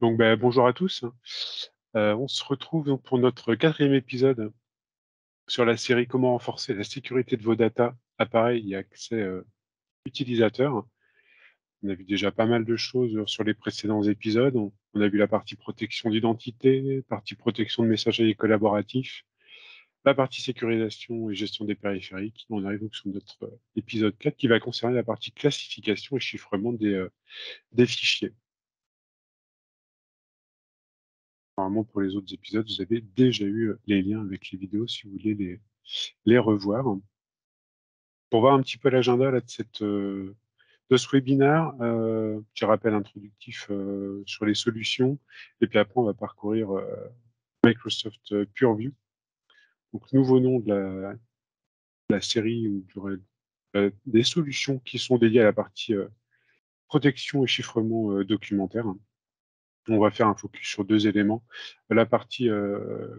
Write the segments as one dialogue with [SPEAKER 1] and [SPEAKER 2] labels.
[SPEAKER 1] Donc, bonjour à tous. On se retrouve donc pour notre quatrième épisode sur la série Comment renforcer la sécurité de vos data, appareils et accès utilisateurs. On a vu déjà pas mal de choses sur les précédents épisodes. On a vu la partie protection d'identité, partie protection de messagerie collaboratif, la partie sécurisation et gestion des périphériques. On arrive donc sur notre épisode 4 qui va concerner la partie classification et chiffrement des fichiers. Normalement, pour les autres épisodes, vous avez déjà eu les liens avec les vidéos si vous voulez les revoir. Pour voir un petit peu l'agenda là, de ce webinaire, petit rappel introductif sur les solutions, et puis après on va parcourir Microsoft Purview, donc nouveau nom de la série où il y aurait des solutions qui sont dédiées à la partie protection et chiffrement documentaire. On va faire un focus sur deux éléments. La partie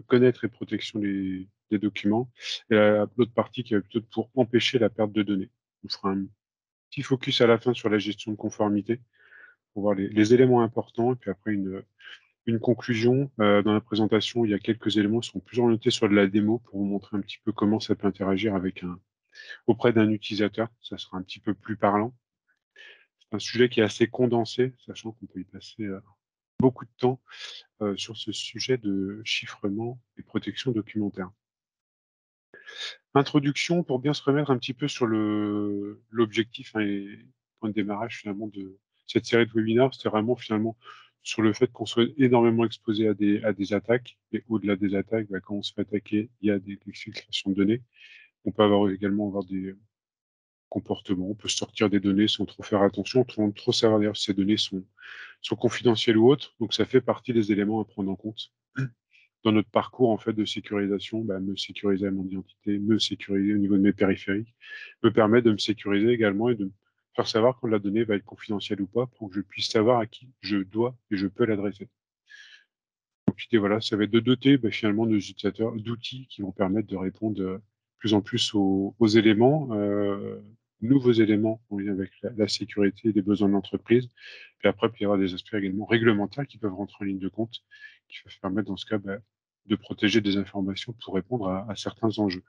[SPEAKER 1] connaître et protection des documents, et l'autre partie qui va plutôt pour empêcher la perte de données. On fera un petit focus à la fin sur la gestion de conformité pour voir les éléments importants, et puis après une conclusion. Dans la présentation, il y a quelques éléments qui seront plus orientés sur de la démo pour vous montrer un petit peu comment ça peut interagir auprès d'un utilisateur. Ça sera un petit peu plus parlant. C'est un sujet qui est assez condensé, sachant qu'on peut y passer beaucoup de temps sur ce sujet de chiffrement et protection documentaire. Introduction pour bien se remettre un petit peu sur l'objectif, et le point de démarrage finalement de cette série de webinaires, c'était vraiment finalement sur le fait qu'on soit énormément exposé à des attaques, et au-delà des attaques, quand on se fait attaquer, il y a des exfiltrations de données. On peut également avoir des comportements, on peut sortir des données sans trop faire attention, sans trop savoir d'ailleurs si ces données sont confidentielles ou autres. Donc ça fait partie des éléments à prendre en compte dans notre parcours en fait de sécurisation. Me sécuriser à mon identité, me sécuriser au niveau de mes périphériques, me permet de me sécuriser également et de me faire savoir quand la donnée va être confidentielle ou pas, pour que je puisse savoir à qui je dois et je peux l'adresser. Donc l'idée, voilà, ça va être de doter finalement nos utilisateurs d'outils qui vont permettre de répondre de plus en plus aux éléments, nouveaux éléments en lien avec la sécurité et les besoins de l'entreprise. Puis après, il peut y avoir des aspects également réglementaires qui peuvent rentrer en ligne de compte, qui peuvent permettre dans ce cas de protéger des informations pour répondre à certains enjeux.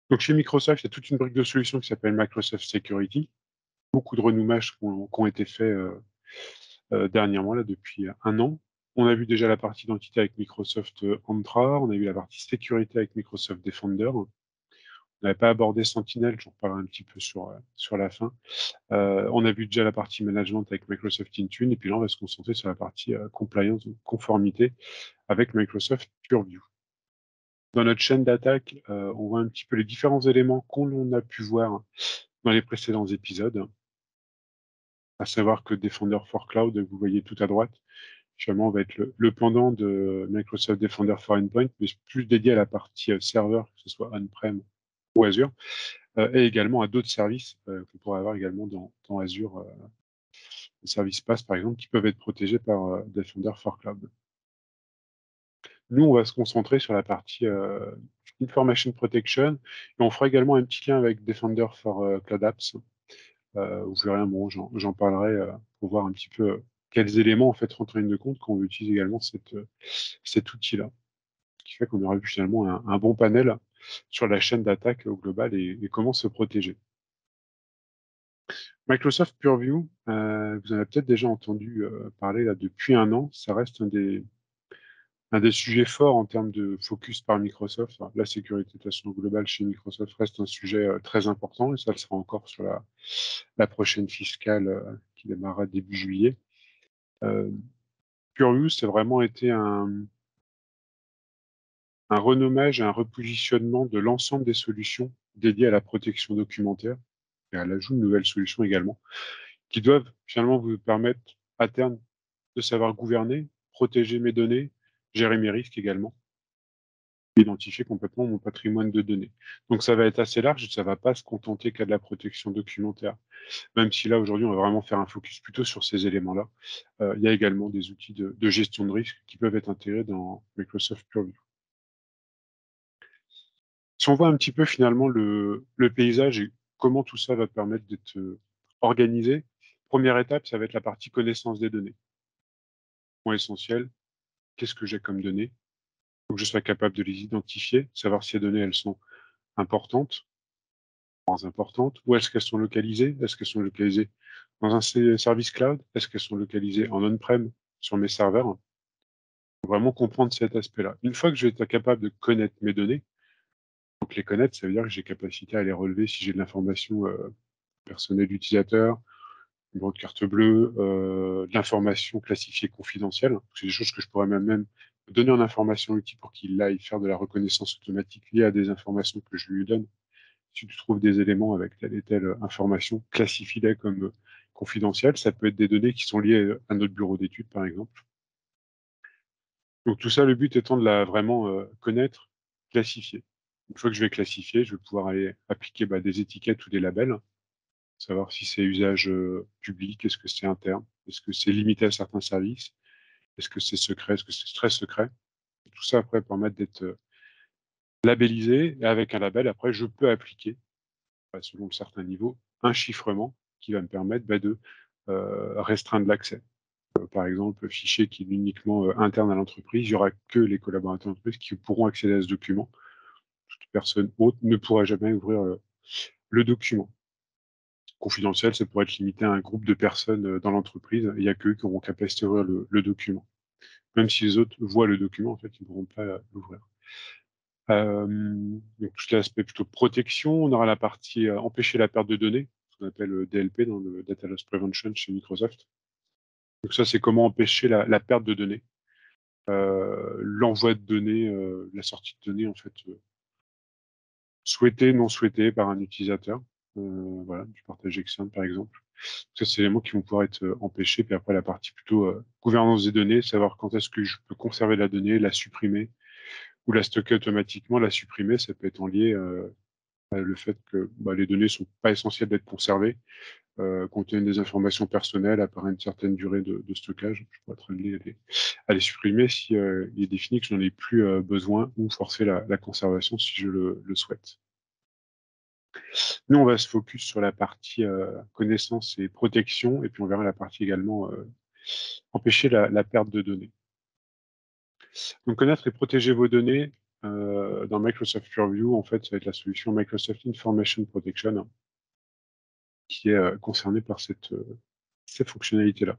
[SPEAKER 1] Donc chez Microsoft, il y a toute une brique de solutions qui s'appelle Microsoft Security. Beaucoup de renoumages qui ont été faits dernièrement, là, depuis un an. On a vu déjà la partie identité avec Microsoft Entra, on a vu la partie sécurité avec Microsoft Defender. On n'avait pas abordé Sentinel, j'en reparlerai un petit peu sur la fin. On a vu déjà la partie management avec Microsoft Intune, et puis là, on va se concentrer sur la partie compliance, conformité, avec Microsoft Purview. Dans notre chaîne d'attaque, on voit un petit peu les différents éléments qu'on a pu voir dans les précédents épisodes, à savoir que Defender for Cloud, vous voyez tout à droite, finalement, va être le pendant de Microsoft Defender for Endpoint, mais plus dédié à la partie serveur, que ce soit on-prem ou Azure, et également à d'autres services qu'on pourrait avoir également dans Azure, les services PaaS par exemple, qui peuvent être protégés par Defender for Cloud. Nous, on va se concentrer sur la partie Information Protection, et on fera également un petit lien avec Defender for Cloud Apps. Vous verrez, bon, j'en parlerai pour voir un petit peu quels éléments en fait rentrent en ligne de compte quand on utilise également cet outil-là. Ce qui fait qu'on aura vu finalement un bon panel sur la chaîne d'attaque au global et comment se protéger. Microsoft Purview, vous en avez peut-être déjà entendu parler là depuis un an. Ça reste un des sujets forts en termes de focus par Microsoft. Enfin, la sécurité de façon globale chez Microsoft reste un sujet très important, et ça le sera encore sur la prochaine fiscale qui démarrera début juillet. Purview, c'est vraiment été un renommage, un repositionnement de l'ensemble des solutions dédiées à la protection documentaire et à l'ajout de nouvelles solutions également, qui doivent finalement vous permettre à terme de savoir gouverner, protéger mes données, gérer mes risques également, identifier complètement mon patrimoine de données. Donc ça va être assez large, ça ne va pas se contenter qu'à de la protection documentaire, même si là aujourd'hui on va vraiment faire un focus plutôt sur ces éléments-là. Il y a également des outils de gestion de risque qui peuvent être intégrés dans Microsoft Purview. Si on voit un petit peu finalement le paysage et comment tout ça va permettre d'être organisé, Première étape, ça va être la partie connaissance des données. Point essentiel, qu'est-ce que j'ai comme données? Il faut que je sois capable de les identifier, savoir si les données, elles sont importantes, moins importantes, où est-ce qu'elles sont localisées? Est-ce qu'elles sont localisées dans un service cloud? Est-ce qu'elles sont localisées en on-prem sur mes serveurs? Faut vraiment comprendre cet aspect-là. Une fois que je vais être capable de connaître mes données, donc les connaître, ça veut dire que j'ai capacité à les relever si j'ai de l'information personnelle d'utilisateur, numéro de carte bleue, de l'information classifiée confidentielle. C'est des choses que je pourrais même donner en information outil pour qu'il aille faire de la reconnaissance automatique liée à des informations que je lui donne. Si tu trouves des éléments avec telle et telle information, classifie-les comme confidentielles. Ça peut être des données qui sont liées à notre bureau d'études, par exemple. Donc tout ça, le but étant de la vraiment connaître, classifier. Une fois que je vais classifier, je vais pouvoir aller appliquer des étiquettes ou des labels, savoir si c'est usage public, est-ce que c'est interne, est-ce que c'est limité à certains services, est-ce que c'est secret, est-ce que c'est très secret. Et tout ça après permettre d'être labellisé, et avec un label, après, je peux appliquer, selon certains niveaux, un chiffrement qui va me permettre de restreindre l'accès. Par exemple, fichier qui est uniquement interne à l'entreprise, il n'y aura que les collaborateurs de l'entreprise qui pourront accéder à ce document. Toute personne autre ne pourra jamais ouvrir le document. Confidentiel, ça pourrait être limité à un groupe de personnes dans l'entreprise. Il n'y a qu'eux qui auront capacité d'ouvrir le document. Même si les autres voient le document, en fait, ils ne pourront pas l'ouvrir. Donc tout l'aspect plutôt protection, on aura la partie empêcher la perte de données, ce qu'on appelle DLP dans le Data Loss Prevention chez Microsoft. Donc ça, c'est comment empêcher la perte de données, l'envoi de données, la sortie de données en fait souhaitée, non souhaitée par un utilisateur. Voilà, du partage externe par exemple. Ça, c'est les éléments qui vont pouvoir être empêchés. Puis après, la partie plutôt gouvernance des données, savoir quand est-ce que je peux conserver la donnée, la supprimer ou la stocker automatiquement. La supprimer, ça peut être en lié à le fait que les données sont pas essentielles d'être conservées, contiennent des informations personnelles à part une certaine durée de stockage. Je pourrais être amené à les supprimer si il est défini que je n'en ai plus besoin ou forcer la conservation si je le souhaite. Nous, on va se focus sur la partie connaissance et protection, et puis on verra la partie également empêcher la perte de données. Donc, connaître et protéger vos données dans Microsoft Purview, en fait, ça va être la solution Microsoft Information Protection qui est concernée par cette fonctionnalité-là.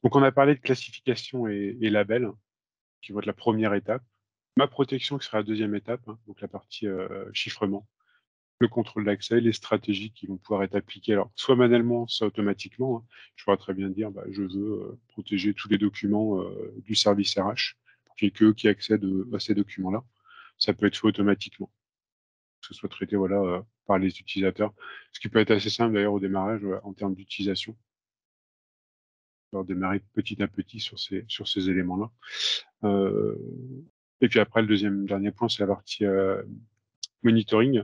[SPEAKER 1] Donc, on a parlé de classification et label, qui vont être la première étape. Ma protection, qui sera la deuxième étape, donc la partie chiffrement, le contrôle d'accès, les stratégies qui vont pouvoir être appliquées, alors soit manuellement, soit automatiquement. Je pourrais très bien dire, je veux protéger tous les documents du service RH pour qu'il n'y ait qu'eux qui accèdent à ces documents-là. Ça peut être fait automatiquement, que ce soit traité par les utilisateurs. Ce qui peut être assez simple d'ailleurs au démarrage en termes d'utilisation. On va démarrer petit à petit sur ces éléments-là. Et puis après, le dernier point, c'est la partie monitoring.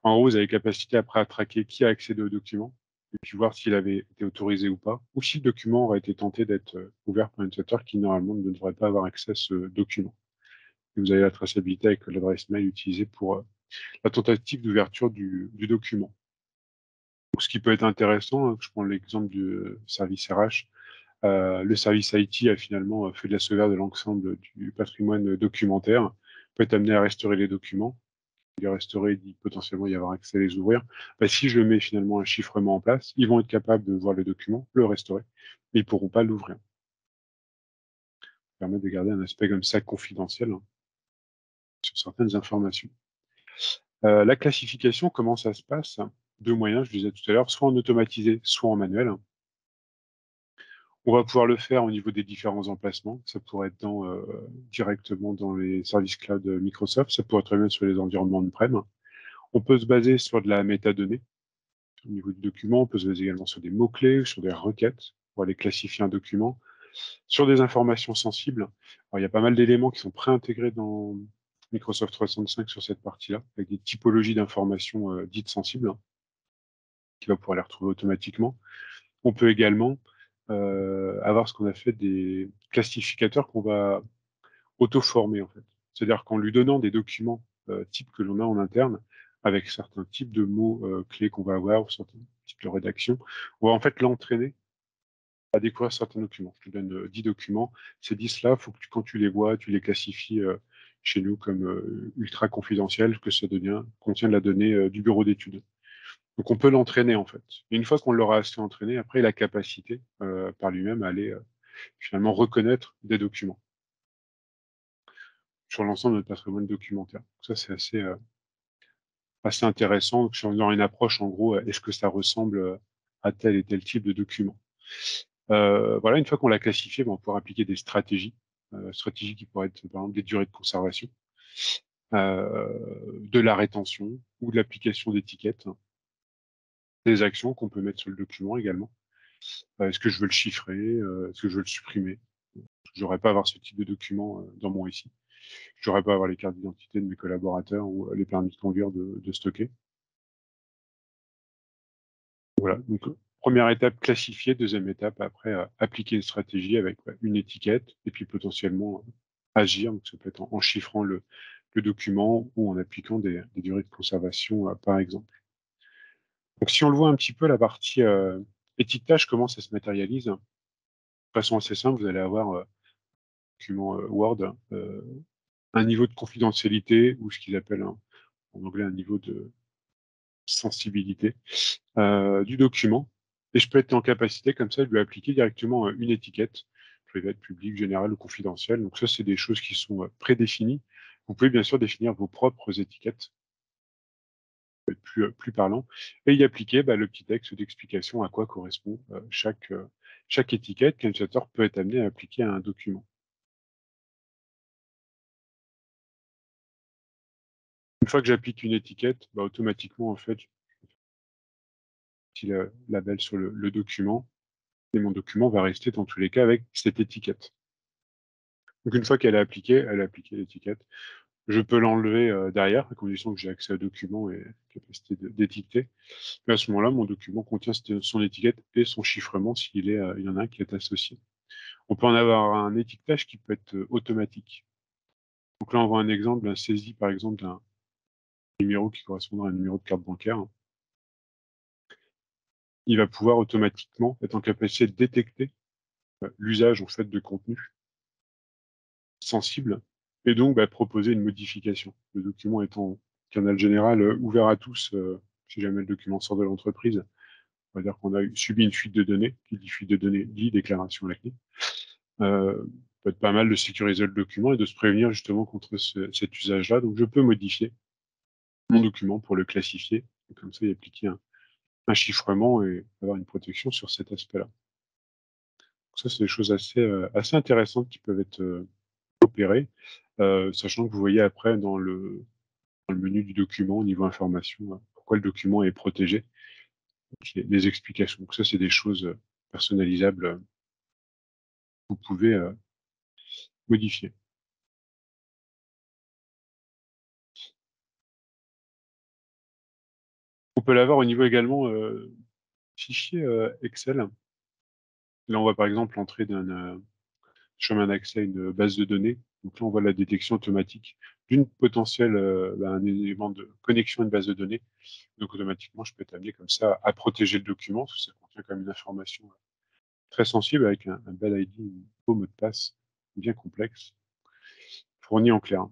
[SPEAKER 1] En gros, vous avez capacité après à traquer qui a accédé au document et puis voir s'il avait été autorisé ou pas, ou si le document aurait été tenté d'être ouvert par un utilisateur qui normalement ne devrait pas avoir accès à ce document. Et vous avez la traçabilité avec l'adresse mail utilisée pour la tentative d'ouverture du document. Donc, ce qui peut être intéressant, je prends l'exemple du service RH, le service IT a finalement fait de la sauvegarde de l'ensemble du patrimoine documentaire, peut être amené à restaurer les documents. Les restaurer, dit potentiellement y avoir accès à les ouvrir. Si je mets finalement un chiffrement en place, ils vont être capables de voir le document, le restaurer, mais ils ne pourront pas l'ouvrir. Ça permet de garder un aspect comme ça confidentiel sur certaines informations. La classification, comment ça se passe? Deux moyens, je disais tout à l'heure, soit en automatisé, soit en manuel. On va pouvoir le faire au niveau des différents emplacements. Ça pourrait être directement dans les services cloud Microsoft. Ça pourrait être très bien sur les environnements on-prem. On peut se baser sur de la métadonnée. Au niveau du document, on peut se baser également sur des mots-clés, sur des requêtes pour aller classifier un document, sur des informations sensibles. Alors, il y a pas mal d'éléments qui sont préintégrés dans Microsoft 365 sur cette partie-là, avec des typologies d'informations dites sensibles, qui va pouvoir les retrouver automatiquement. On peut également avoir ce qu'on a fait des classificateurs qu'on va auto-former, en fait. C'est-à-dire qu'en lui donnant des documents types que l'on a en interne, avec certains types de mots clés qu'on va avoir, ou certains types de rédaction. On va en fait l'entraîner à découvrir certains documents. Je te donne 10 documents. Ces 10-là, faut que quand tu les vois, tu les classifies chez nous comme ultra confidentiels, que ça contient de la donnée du bureau d'études. Donc on peut l'entraîner en fait. Et une fois qu'on l'aura assez entraîné, après il a la capacité par lui-même à aller finalement reconnaître des documents sur l'ensemble de notre patrimoine documentaire. Donc ça c'est assez intéressant. Donc, si on a une approche en gros, est-ce que ça ressemble à tel et tel type de document? Voilà, une fois qu'on l'a classifié, ben, on pourra appliquer des stratégies qui pourraient être par exemple des durées de conservation, de la rétention ou de l'application d'étiquettes, des actions qu'on peut mettre sur le document également. Est-ce que je veux le chiffrer? Est-ce que je veux le supprimer? Je n'aurais pas à avoir ce type de document dans mon récit. Je n'aurais pas à avoir les cartes d'identité de mes collaborateurs ou les permis de conduire de stocker. Voilà, donc première étape classifier, deuxième étape après appliquer une stratégie avec une étiquette et puis potentiellement agir, donc ça peut être en chiffrant le document ou en appliquant des durées de conservation par exemple. Donc si on le voit un petit peu la partie étiquetage, comment ça se matérialise? De façon assez simple, vous allez avoir document Word, un niveau de confidentialité ou ce qu'ils appellent en anglais un niveau de sensibilité du document. Et je peux être en capacité, comme ça, de lui appliquer directement une étiquette, private, public, général ou confidentiel. Donc ça, c'est des choses qui sont prédéfinies. Vous pouvez bien sûr définir vos propres étiquettes, ça peut être plus parlant, et y appliquer le petit texte d'explication à quoi correspond chaque étiquette qu'un utilisateur peut être amené à appliquer à un document. Une fois que j'applique une étiquette, automatiquement, en fait, petit label sur le document, et mon document va rester dans tous les cas avec cette étiquette. Donc une fois qu'elle est appliquée, elle a appliqué l'étiquette. Je peux l'enlever derrière, à condition que j'ai accès au document et capacité d'étiqueter. Mais à ce moment-là, mon document contient son étiquette et son chiffrement s'il il y en a un qui est associé. On peut en avoir un étiquetage qui peut être automatique. Donc là, on voit un exemple d'un saisie, par exemple, d'un numéro qui correspondra à un numéro de carte bancaire. Il va pouvoir automatiquement être en capacité de détecter l'usage en fait de contenu sensible et donc proposer une modification. Le document étant canal général ouvert à tous, si jamais le document sort de l'entreprise, on va dire qu'on a subi une fuite de données. Qui dit fuite de données dit déclaration à la CNIL. Peut être pas mal de sécuriser le document et de se prévenir justement contre cet usage-là. Donc je peux modifier mon document pour le classifier, et comme ça y appliquer un chiffrement et avoir une protection sur cet aspect-là. Ça, c'est des choses assez intéressantes qui peuvent être opérées, sachant que vous voyez après dans le menu du document, au niveau information, pourquoi le document est protégé, les explications. Donc ça, c'est des choses personnalisables que vous pouvez modifier. On peut l'avoir au niveau également fichier Excel. Là, on voit par exemple l'entrée d'un chemin d'accès à une base de données. Donc là, on voit la détection automatique d'une potentielle un élément de connexion à une base de données. Donc automatiquement, je peux être amené comme ça à protéger le document, parce que ça contient quand même une information très sensible avec un bel ID, un beau mot de passe bien complexe, fourni en clair.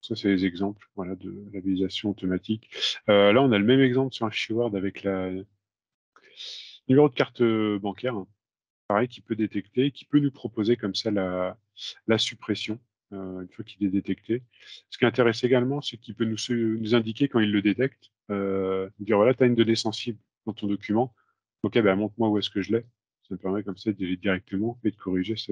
[SPEAKER 1] Ça, c'est les exemples voilà, de labellisation automatique. Là, on a le même exemple sur un fichier Word avec le numéro de carte bancaire, hein, pareil, qui peut détecter, qui peut nous proposer comme ça la suppression une fois qu'il est détecté. Ce qui intéresse également, c'est qu'il peut nous indiquer quand il le détecte, dire voilà, tu as une donnée sensible dans ton document, ok, montre-moi où est-ce que je l'ai. Ça me permet comme ça d'y aller directement et de corriger ce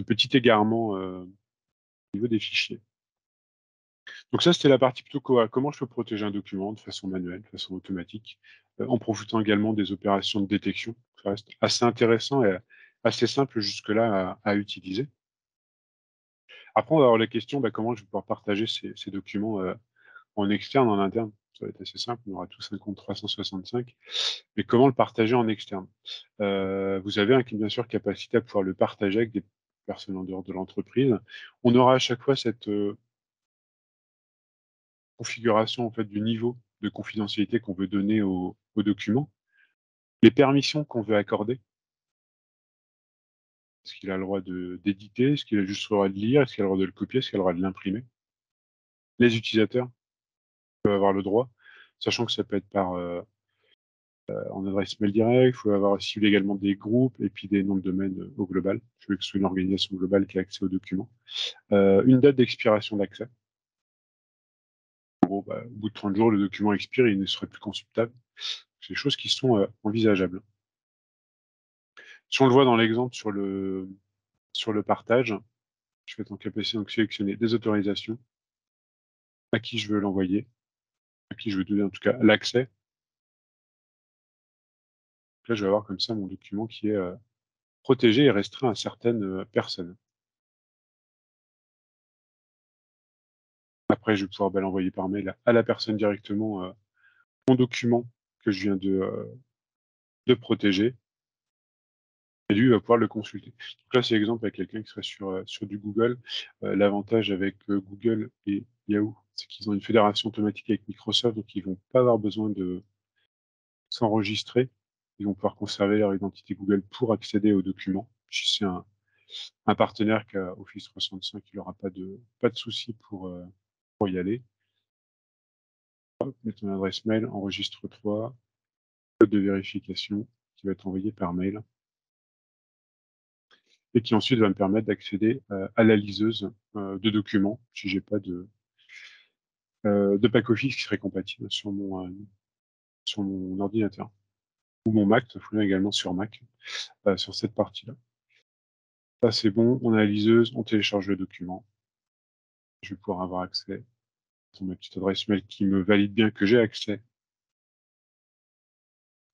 [SPEAKER 1] petit égarement au niveau des fichiers. Donc ça, c'était la partie plutôt comment je peux protéger un document de façon manuelle, de façon automatique, en profitant également des opérations de détection. Ça reste assez intéressant et assez simple jusque-là à utiliser. Après, on va avoir la question, comment je vais pouvoir partager ces documents en externe, en interne. Ça va être assez simple, on aura tous un compte 365. Mais comment le partager en externe? Vous avez bien sûr capacité à pouvoir le partager avec des personne en dehors de l'entreprise. On aura à chaque fois cette, configuration en fait du niveau de confidentialité qu'on veut donner au document, les permissions qu'on veut accorder. Est-ce qu'il a le droit d'éditer? Est-ce qu'il a juste le droit de lire? Est-ce qu'il a le droit de le copier? Est-ce qu'il a le droit de l'imprimer? Les utilisateurs peuvent avoir le droit, sachant que ça peut être par, en adresse mail directe, il faut avoir ciblé également des groupes et puis des noms de domaine, au global. Je veux que ce soit une organisation globale qui a accès aux documents. Une date d'expiration d'accès. En gros, au bout de 30 jours, le document expire et il ne serait plus consultable. C'est des choses qui sont, envisageables. Si on le voit dans l'exemple sur le partage, je vais être en capacité donc sélectionner des autorisations, à qui je veux l'envoyer, à qui je veux donner en tout cas l'accès. Là, je vais avoir comme ça mon document qui est, protégé et restreint à certaines, personnes. Après, je vais pouvoir, l'envoyer par mail à la personne directement, mon document que je viens de protéger et lui va pouvoir le consulter. Donc là, c'est l'exemple avec quelqu'un qui serait sur du Google. L'avantage avec, Google et Yahoo, c'est qu'ils ont une fédération automatique avec Microsoft, donc ils vont pas avoir besoin de s'enregistrer. Ils vont pouvoir conserver leur identité Google pour accéder aux documents. Si c'est un partenaire qui a Office 365, il aura pas de souci pour y aller. Hop, mettre ton adresse mail, enregistre-toi, code de vérification qui va être envoyé par mail et qui ensuite va me permettre d'accéder, à la liseuse, de documents si j'ai pas de back office qui serait compatible sur mon ordinateur ou mon Mac, ça fonctionne également sur Mac, sur cette partie-là. Ça, c'est bon, on a la liseuse, on télécharge le document. Je vais pouvoir avoir accès sur ma petite adresse mail qui me valide bien que j'ai accès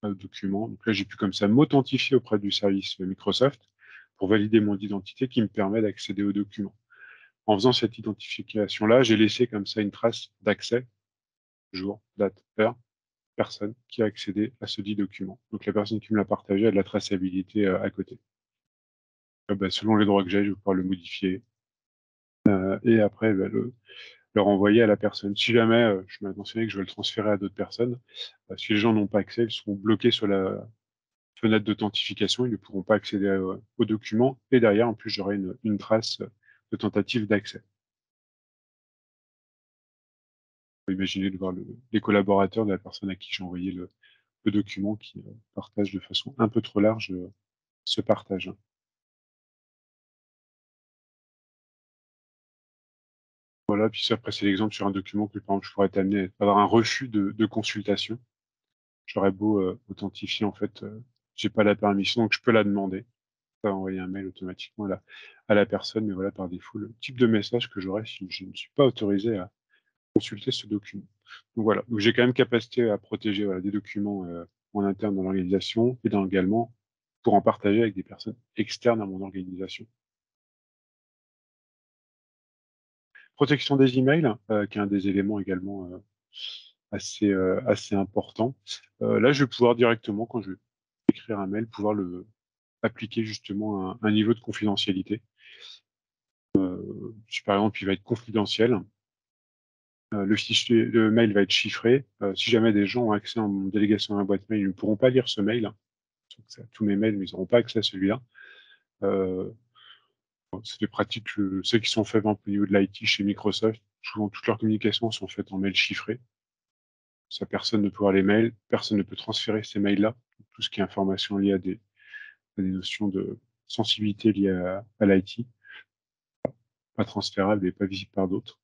[SPEAKER 1] au document. Donc là, j'ai pu comme ça m'authentifier auprès du service Microsoft pour valider mon identité qui me permet d'accéder au document. En faisant cette identification-là, j'ai laissé comme ça une trace d'accès, jour, date, heure, personne qui a accédé à ce dit document. Donc la personne qui me l'a partagé a de la traçabilité, à côté. Selon les droits que j'ai, je vais pouvoir le modifier, et après, le renvoyer à la personne. Si jamais, je m'avais mentionné que je veux le transférer à d'autres personnes, si les gens n'ont pas accès, ils seront bloqués sur la fenêtre d'authentification, ils ne pourront pas accéder au document et derrière, en plus, j'aurai une trace de tentative d'accès. On peut imaginer de voir les collaborateurs de la personne à qui j'ai envoyé le document qui, partage de façon un peu trop large, ce partage. Voilà, puis ça, après, c'est l'exemple sur un document que, par exemple, je pourrais être amené à avoir un refus de consultation. J'aurais beau, authentifier, en fait, j'ai pas la permission, donc je peux la demander. Ça va envoyer un mail automatiquement à la personne, mais voilà, par défaut, le type de message que j'aurai si je ne suis pas autorisé à consulter ce document. Donc voilà, donc j'ai quand même capacité à protéger, voilà, des documents, en interne dans l'organisation et également pour en partager avec des personnes externes à mon organisation. Protection des emails, qui est un des éléments également, assez important. Là, je vais pouvoir directement, quand je vais écrire un mail, pouvoir appliquer justement un niveau de confidentialité. Si par exemple, il va être confidentiel, le mail va être chiffré. Si jamais des gens ont accès à mon délégation à ma boîte mail, ils ne pourront pas lire ce mail. Donc ça, tous mes mails, mais ils n'auront pas accès à celui-là. Bon, c'est des pratiques, ceux qui sont faites au niveau de l'IT chez Microsoft. Souvent, toutes leurs communications sont faites en mail chiffré. Ça, personne ne peut voir les mails, personne ne peut transférer ces mails-là. Tout ce qui est information liée à des notions de sensibilité liées à l'IT, pas transférable et pas visible par d'autres.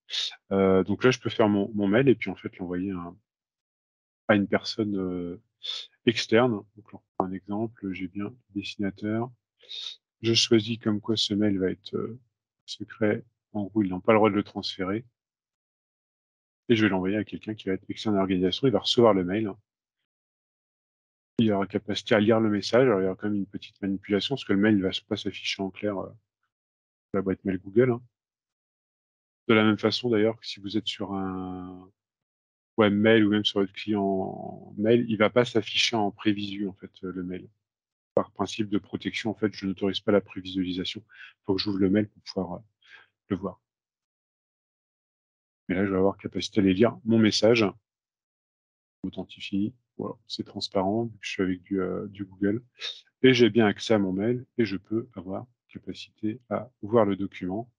[SPEAKER 1] Donc là, je peux faire mon mail et puis en fait l'envoyer à une personne, externe. Donc là, on prend un exemple, j'ai bien le dessinateur. Je choisis comme quoi ce mail va être, secret. En gros, ils n'ont pas le droit de le transférer et je vais l'envoyer à quelqu'un qui va être externe à l'organisation. Il va recevoir le mail. Il aura capacité à lire le message. Alors, il y aura quand même une petite manipulation parce que le mail ne va pas s'afficher en clair, la boîte mail Google, hein. De la même façon d'ailleurs que si vous êtes sur un webmail ou même sur votre client mail, il va pas s'afficher en prévisu en fait, le mail. par principe de protection, en fait, je n'autorise pas la prévisualisation. Il faut que j'ouvre le mail pour pouvoir le voir. Et là, je vais avoir capacité à aller lire mon message. Je m'authentifie. Voilà, c'est transparent, vu que je suis avec du Google. Et j'ai bien accès à mon mail et je peux avoir capacité à voir le document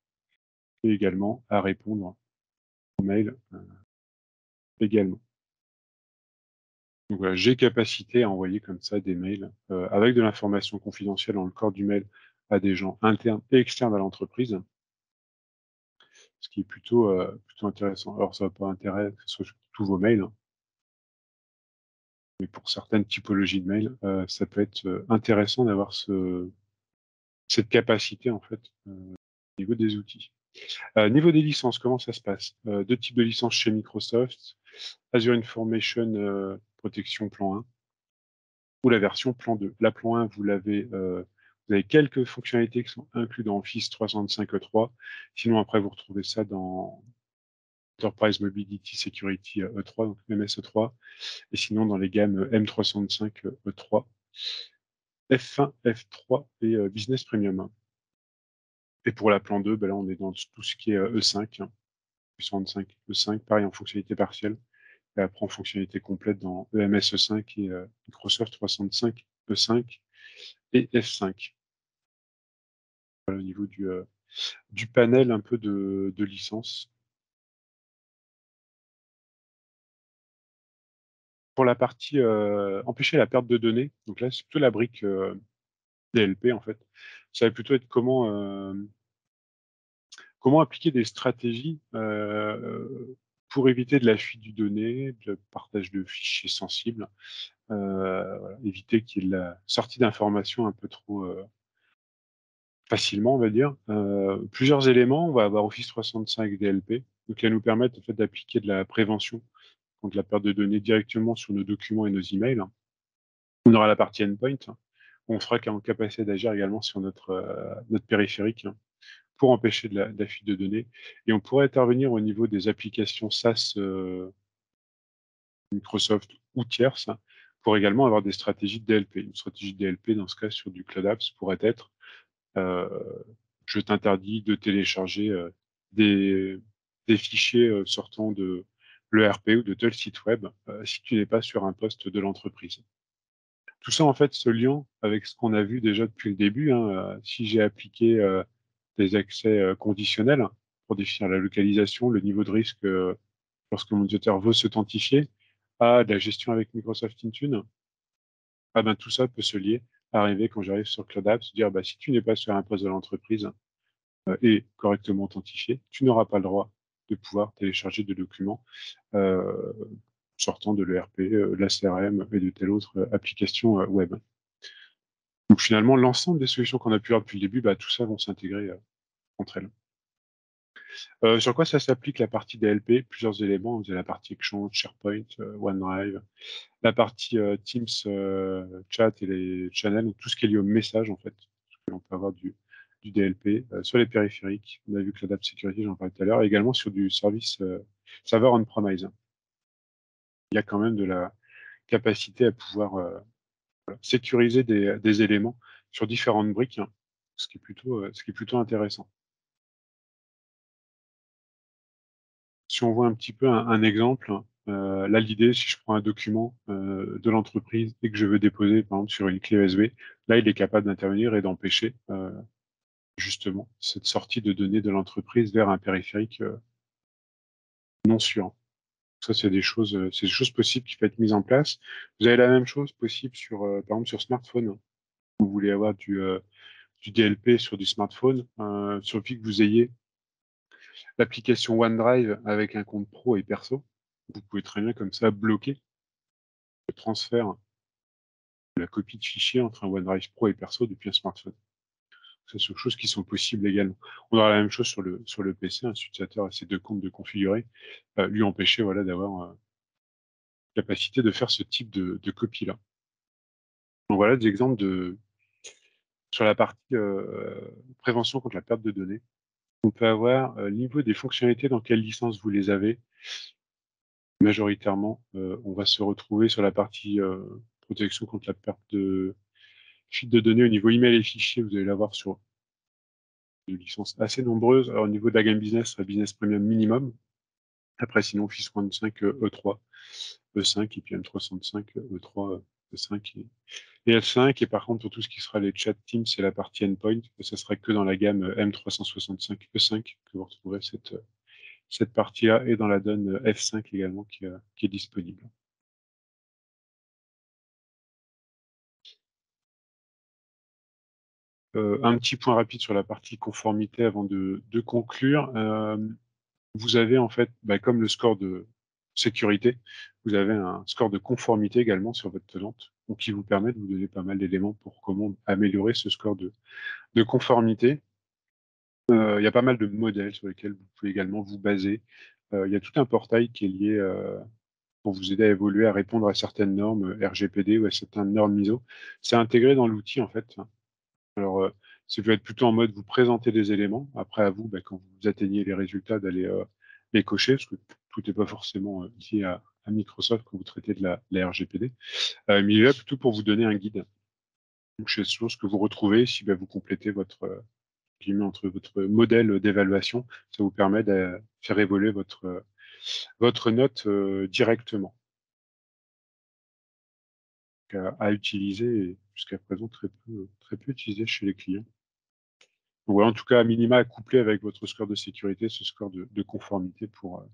[SPEAKER 1] et également à répondre au mail également. Donc voilà, j'ai capacité à envoyer comme ça des mails avec de l'information confidentielle dans le corps du mail à des gens internes et externes à l'entreprise, ce qui est plutôt intéressant. Alors ça n'a pas intérêt que ce soit sur tous vos mails, hein, mais pour certaines typologies de mails, ça peut être intéressant d'avoir cette capacité en fait au niveau des outils. Niveau des licences, comment ça se passe? 2 types de licences chez Microsoft, Azure Information Protection plan 1 ou la version plan 2. La plan 1, vous avez quelques fonctionnalités qui sont incluses dans Office 365 E3. Sinon, après, vous retrouvez ça dans Enterprise Mobility Security E3, donc MS-E3, et sinon dans les gammes M365 E3, F1, F3 et Business Premium. Et pour la plan 2, ben là, on est dans tout ce qui est E5, hein, 65 E5, pareil en fonctionnalité partielle, et après en fonctionnalité complète dans EMS E5 et Microsoft 365 E5 et F5. Voilà, au niveau du panel un peu de licences. Pour la partie empêcher la perte de données, donc là, c'est plutôt la brique DLP en fait. Ça va plutôt être comment appliquer des stratégies pour éviter de la fuite du données, le partage de fichiers sensibles, voilà, éviter qu'il y ait de la sortie d'informations un peu trop facilement, on va dire. Plusieurs éléments, on va avoir Office 365 DLP, donc qui va nous permettre en fait d'appliquer de la prévention contre la perte de données directement sur nos documents et nos emails. On aura la partie endpoint, où on sera en capacité d'agir également sur notre périphérique, hein, pour empêcher de la fuite de données. Et on pourrait intervenir au niveau des applications SaaS Microsoft ou tierces, hein, pour également avoir des stratégies de DLP. Une stratégie de DLP, dans ce cas, sur du Cloud Apps, pourrait être euh, je t'interdis de télécharger des, des fichiers sortant de l'ERP ou de tel site web si tu n'es pas sur un poste de l'entreprise. Tout ça, en fait, se liant avec ce qu'on a vu déjà depuis le début, hein, si j'ai appliqué des accès conditionnels pour définir la localisation, le niveau de risque lorsque mon utilisateur veut s'authentifier, à de la gestion avec Microsoft Intune, ah ben, tout ça peut se lier, arriver quand j'arrive sur Cloud Apps, se dire bah, si tu n'es pas sur un poste de l'entreprise et correctement authentifié, tu n'auras pas le droit de pouvoir télécharger des documents euh, sortant de l'ERP, la CRM et de telle autre application web. Donc finalement, l'ensemble des solutions qu'on a pu voir depuis le début, bah, tout ça vont s'intégrer entre elles. Sur quoi ça s'applique la partie DLP? Plusieurs éléments. Vous avez la partie Exchange, SharePoint, OneDrive, la partie Teams, chat et les channels, donc tout ce qui est lié au message en fait. On peut avoir du DLP sur les périphériques. On a vu que l'Adapt Security, j'en parlais tout à l'heure, et également sur du service serveur on-premise. Il y a quand même de la capacité à pouvoir voilà, sécuriser des éléments sur différentes briques, hein, ce qui est plutôt intéressant. Si on voit un petit peu un exemple, là l'idée, si je prends un document de l'entreprise et que je veux déposer par exemple sur une clé USB, là il est capable d'intervenir et d'empêcher justement cette sortie de données de l'entreprise vers un périphérique non sûr. Ça c'est des choses possibles qui peuvent être mises en place. Vous avez la même chose possible sur par exemple sur smartphone. Vous voulez avoir du DLP sur du smartphone, suffit que vous ayez l'application OneDrive avec un compte pro et perso. Vous pouvez très bien comme ça bloquer le transfert de la copie de fichier entre un OneDrive pro et perso depuis un smartphone. C'est des choses qui sont possibles également. On aura la même chose sur le PC, un utilisateur a ses deux comptes de configurer, lui empêcher voilà, d'avoir capacité de faire ce type de copie-là. Donc voilà des exemples sur la partie prévention contre la perte de données. On peut avoir le niveau des fonctionnalités, dans quelle licence vous les avez. Majoritairement, on va se retrouver sur la partie protection contre la perte de Fuite de données au niveau email et fichiers, vous allez l'avoir sur des licences assez nombreuses. Alors, au niveau de la gamme business, la business premium minimum. Après, sinon, Office 365, E3, E5, et puis M365, E3, E5 et F5. Et par contre, pour tout ce qui sera les chat Teams, c'est la partie endpoint. Ça sera que dans la gamme M365, E5 que vous retrouverez cette partie-là, et dans la donne F5 également qui est disponible. Un petit point rapide sur la partie conformité avant de conclure. Vous avez en fait, comme le score de sécurité, vous avez un score de conformité également sur votre tenante, donc qui vous permet de vous donner pas mal d'éléments pour comment améliorer ce score de conformité. Il y a pas mal de modèles sur lesquels vous pouvez également vous baser. Il y a tout un portail qui est lié pour vous aider à évoluer, à répondre à certaines normes RGPD ou à certaines normes ISO. C'est intégré dans l'outil en fait. Alors, ça peut être plutôt en mode vous présenter des éléments. Après, à vous, quand vous atteignez les résultats, d'aller les cocher, parce que tout n'est pas forcément lié à Microsoft quand vous traitez de la RGPD. Mais il est là plutôt pour vous donner un guide. Donc, c'est chose que vous retrouvez si vous complétez entre votre modèle d'évaluation. Ça vous permet de faire évoluer votre note directement. À utiliser et jusqu'à présent très peu utilisé chez les clients. Donc voilà, en tout cas, à minima, à coupler avec votre score de sécurité, ce score de conformité pour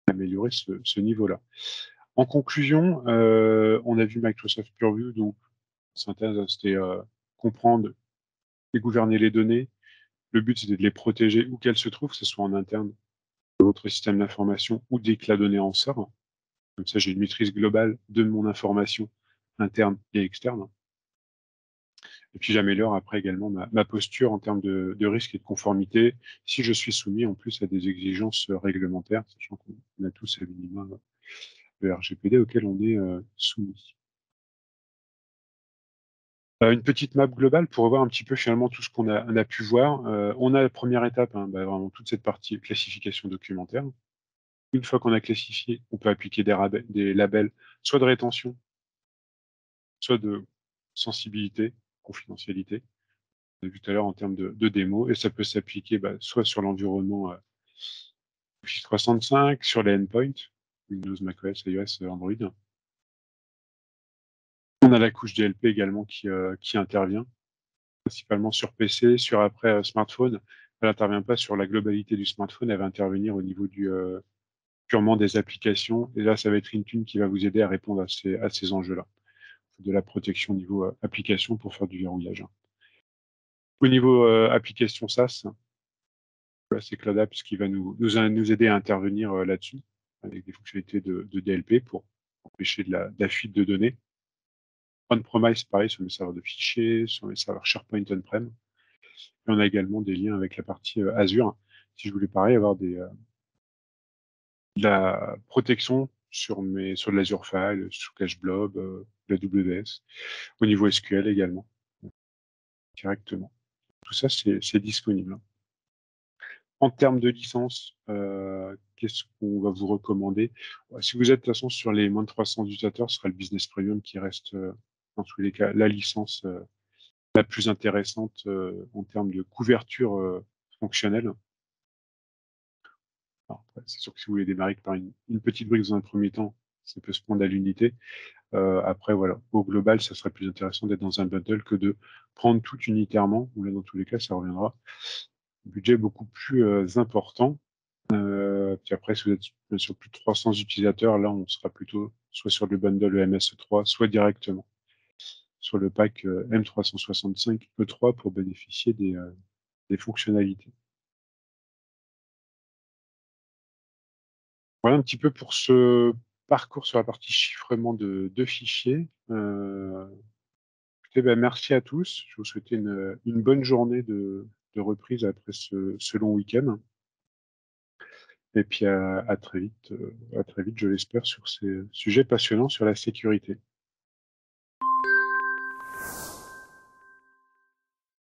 [SPEAKER 1] améliorer ce niveau-là. En conclusion, on a vu Microsoft Purview, donc synthèse, c'était comprendre et gouverner les données. Le but, c'était de les protéger où qu'elles se trouvent, que ce soit en interne de votre système d'information ou dès que la donnée en sort. Comme ça, j'ai une maîtrise globale de mon information interne et externe. Et puis j'améliore après également ma posture en termes de risque et de conformité si je suis soumis en plus à des exigences réglementaires, sachant qu'on a tous à minima le RGPD auquel on est soumis. Une petite map globale pour voir un petit peu finalement tout ce qu'on a pu voir. On a la première étape, vraiment toute cette partie classification documentaire. Une fois qu'on a classifié, on peut appliquer des labels, soit de rétention, soit de sensibilité, confidentialité. On a vu tout à l'heure en termes de démo, et ça peut s'appliquer soit sur l'environnement Office 365, sur les endpoints, Windows, macOS, iOS, Android. On a la couche DLP également qui intervient, principalement sur PC, sur après smartphone. Elle n'intervient pas sur la globalité du smartphone, elle va intervenir au niveau purement des applications. Et là, ça va être Intune qui va vous aider à répondre à ces enjeux-là. De la protection au niveau application pour faire du verrouillage. Au niveau application SaaS, c'est Cloud Apps qui va nous aider à intervenir là-dessus, avec des fonctionnalités de DLP pour empêcher de la fuite de données. On-premise, pareil, sur les serveurs de fichiers, sur les serveurs SharePoint on-prem. Et on a également des liens avec la partie Azure. Si je voulais pareil avoir de la protection sur de l'Azure File, sur CacheBlob, la WS, au niveau SQL également, directement. Tout ça, c'est disponible. En termes de licence, qu'est-ce qu'on va vous recommander? Si vous êtes de toute façon sur les moins de 300 utilisateurs, ce sera le Business Premium qui reste, dans tous les cas, la licence la plus intéressante en termes de couverture fonctionnelle. Alors, c'est sûr que si vous voulez démarrer que par une petite brique dans un premier temps, ça peut se prendre à l'unité. Après, voilà, au global, ça serait plus intéressant d'être dans un bundle que de prendre tout unitairement, où là, dans tous les cas, ça reviendra budget beaucoup plus important. Puis après, si vous êtes sur plus de 300 utilisateurs, là, on sera plutôt soit sur le bundle MS3, soit directement sur le pack M365 E3 pour bénéficier des fonctionnalités. Voilà un petit peu pour ce parcours sur la partie chiffrement de fichiers. Écoutez, merci à tous. Je vous souhaite une bonne journée de reprise après ce long week-end. Et puis à très vite, je l'espère, sur ces sujets passionnants sur la sécurité.